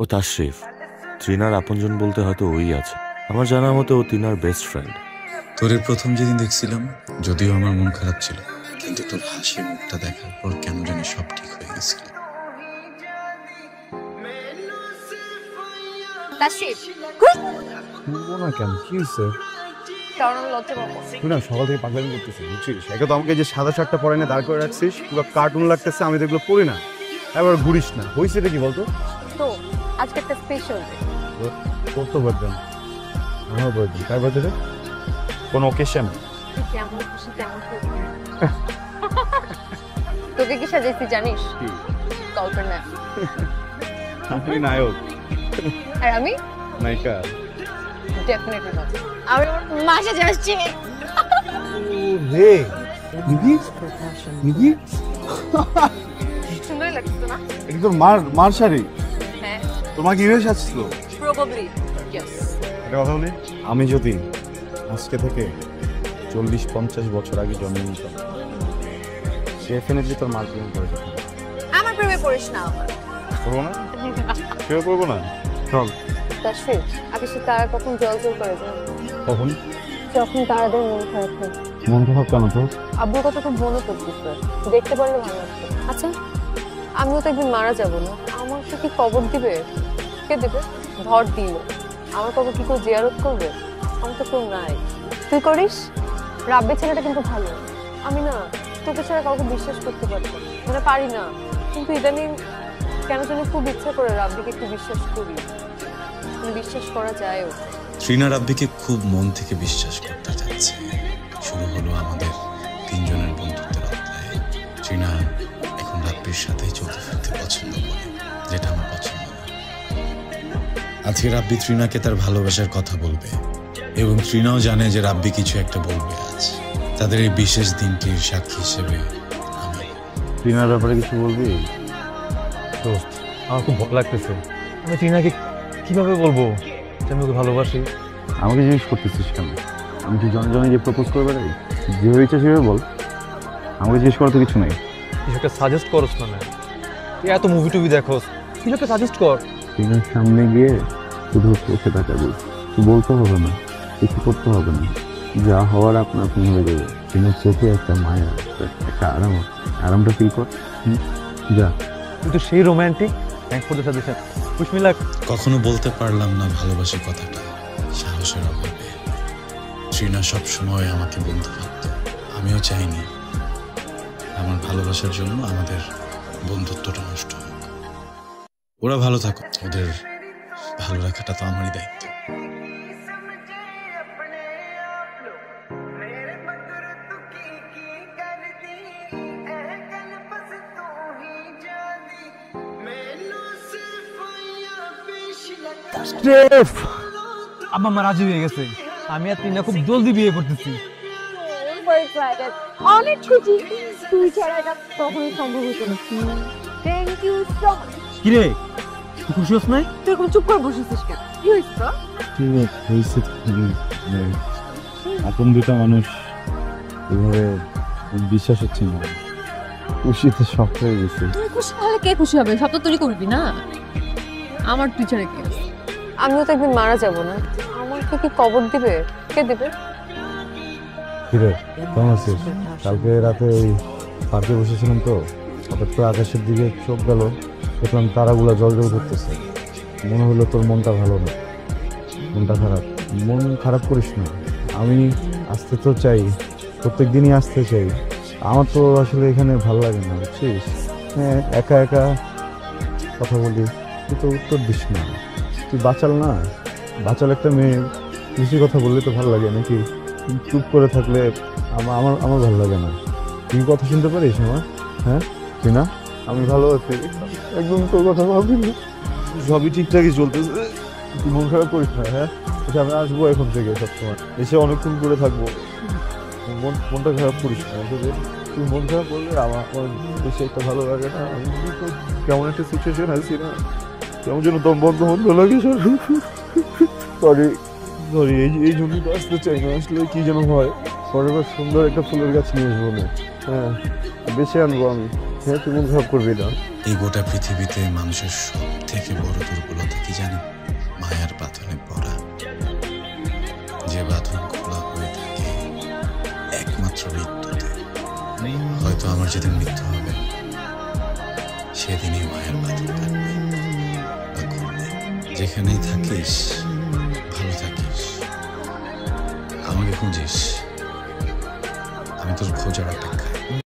ও তাশরিফ, তৃণার আপনজন বলতে হয়তো ওই আছে। আমার জানা মতে ও তৃণার বেস্ট ফ্রেন্ড। তোর প্রথম যেদিন দেখছিলাম, যদিও আমার মন খারাপ ছিল, কিন্তু তোর হাসি মুখটা দেখার পর কেন জানি সব ঠিক হয়ে গেছিল। কেন কি হয়েছে? তুই না সকাল থেকে পাগলামি করতেছিস, বুঝছিস? একে তো আমাকে যে সাদা শার্টটা পরে না দাঁড় করে রাখছিস, পুরো কার্টুন লাগতেছে, আমি তো এগুলো পড়ি না। এবার ঘুরিস না, হয়েছে এটা কি বলতো? তো আজকে একটা স্পেশাল তোর তো বার্থডে, আমার বার্থডে। কার বার্থডে? কোন অকেশন? যেমন খুশি তেমন খুশি। তোকে কি সাজাইছি জানিস? গল্পের নায়ক। আমি নায়ক আর আমি নায়িকা। ডেফিনেটলি না, আমি আমার মা সাজে আসছি। রে নিধি, নিধি সুন্দরই লাগছে না? এটা তো মার শাড়ি। হ্যাঁ, তোমার কি হয়ে সাজছিল? Probably yes. এটা কথা বলি, আমি যদি আজকে থেকে 40-50 বছর আগে জন্ম নিতাম, ডেফিনেটলি তোর মার প্রেম করে যেতাম। আমার প্রেমে পড়িস না। আমার করবো না, কেউ করবো না। চল। তাশরিফ, আকাশে তারা কখন জল জল করে যায়? কখন? যখন তারাদের মন খারাপ হয়। মন খারাপ কেন তো? আব্বুর কথা খুব মনে পড়তেছে, দেখতে পারলে ভালো লাগতো। আচ্ছা, আমিও তো একদিন মারা যাবো না, আমাকে কি কবর দিবে? কে দেবে? ধর দিল, আমার কবর কি কেউ জিয়ারত করবে? আমার তো কেউ নাই। তুই করিস? রাব্বি ছেলেটা কিন্তু ভালো। আমি না তোকে ছাড়া কাউকে বিশ্বাস করতে পারতাম মানে পারি না, কিন্তু ইদানিং কেন জানি খুব ইচ্ছা করে রাব্বিকে একটু বিশ্বাস করি। বিশ্বাস করা যায়ও। তৃণা রাব্বিকে খুব মন থেকে বিশ্বাস করতে যাচ্ছে। শুরু হলো আমাদের তিনজনের বন্ধুত্বের অধ্যায়। তৃণা এখন রাব্বির সাথেই চলতে ফিরতে পছন্দ করে, যেটা আমার পছন্দ না। আজকে রাব্বি তৃণাকে তার ভালোবাসার কথা বলবে, এবং তৃণাও জানে যে রাব্বি কিছু একটা বলবে আজ। তাদের এই বিশেষ দিনটির সাক্ষী হিসেবে আমি। টিনার ব্যাপারে কিছু বলবি? দোস্ত, আমার খুব ভয় লাগতেছে। আমি টিনাকে কিভাবে বলবো যে আমি ওকে ভালোবাসি? আমাকে জিজ্ঞেস করতেছিস কেন? আমি কি জনে জনে যে প্রপোজ করে বেড়াই? যেভাবে ইচ্ছা সেভাবে বল, আমাকে জিজ্ঞেস করার তো কিছু নাই। কিছু একটা সাজেস্ট করস না? তুই এত মুভি টুভি দেখোস, কিছু একটা সাজেস্ট কর। টিনার সামনে গিয়ে শুধু চোখে তাকাবি, বলতে হবে না, কিছু করতে হবে না, যা হওয়ার আপনার আপনি হয়ে যাবে। টিনার চোখে একটা মায়া, একটা আরামটা ফিল কর। যা। তুই তো সেই romantic. Thanks for the suggestion. Wish me luck. কখনো বলতে পারলাম না ভালোবাসি কথাটা, সাহসের অভাবে। তৃণা সব সময় আমাকে বন্ধু ভাবত, আমিও চাইনি আমার ভালোবাসার জন্য আমাদের বন্ধুত্বটা নষ্ট হোক। ওরা ভালো থাকুক, ওদের ভালো রাখাটা তো আমারই দায়িত্ব। আম্মা মা রাজি হয়ে গেছে, আমি আর টিনা খুব জলদি বিয়ে করতেছি। অনেক খুশি, তুই ছাড়া এটা কখনোই সম্ভব হতো না। Thank you so much. কিরে, তুই খুশি হস নাই? তুই এখন চুপ করে বসেছিস কেন? কি হয়েছে তোর? আপন দুটা মানুষ এভাবে বিশ্বাস হচ্ছে না, খুশিতে শখ হয়ে গেছে। তুই খুশি হলে কে খুশি হবে? সব তো তুই করবি না, আমার তুই ছাড়া কে? আমিও তো একদিন মারা যাব না, আমাকে কি কবর দিবে? কে দিবে? কিরে, কেমন আছিস? কালকে রাতে ওই পার্কে বসেছিলাম তো, হঠাৎ করে আকাশের দিকে চোখ গেল, দেখলাম তারাগুলা জল জল করতেছে। মনে হলো তোর মনটা ভালো না, মনটা খারাপ। মন খারাপ করিস না, আমি আসতে তো চাই, প্রত্যেক দিনই আসতে চাই। আমার তো আসলে এখানে ভালো লাগে না, বুঝছিস? হ্যাঁ, একা একা কথা বলি, তুই তো উত্তর দিস না। তুই বাচাল না, বাচাল একটা মেয়ে, বেশি কথা বললে তো ভালো লাগে নাকি? চুপ করে থাকলে আমার আমার আমার ভালো লাগে না। তুই কথা শুনতে পারিস আমার? হ্যাঁ, তুই না? আমি ভালো আছি, একদম তোর কথা ভাবিনি। সবই ঠিকঠাকই চলতেছে, তুই মন খারাপ করিস না। হ্যাঁ, আচ্ছা, আমি আসবো এখন থেকে সবসময়, এসে অনেকক্ষণ করে থাকবো। মনটা খারাপ করিস না, তুই মন খারাপ করলে আমার বেশি একটা ভালো লাগে না। আমি তো কেমন একটা সিচুয়েশন আছি না, কেমন যেন দম বন্ধ বন্ধ লাগে। সরি সরি, এই জন্যই তো আসতে চাই না, আসলে কি যেন হয়। পরের বার সুন্দর একটা ফুলের গাছ নিয়ে আসবো না, হ্যাঁ, বেছে আনবো আমি। হ্যাঁ, তুই মন খারাপ করবি না। এই গোটা পৃথিবীতে মানুষের সব থেকে বড় দুর্বলতা যেদিন মৃত্যু হবে সেদিনই মায়ের বাঁধন কাটবে বা খুলবে। যেখানেই থাকিস ভালো থাকিস, আমাকে খুঁজিস, আমি তোর খোঁজার অপেক্ষায়।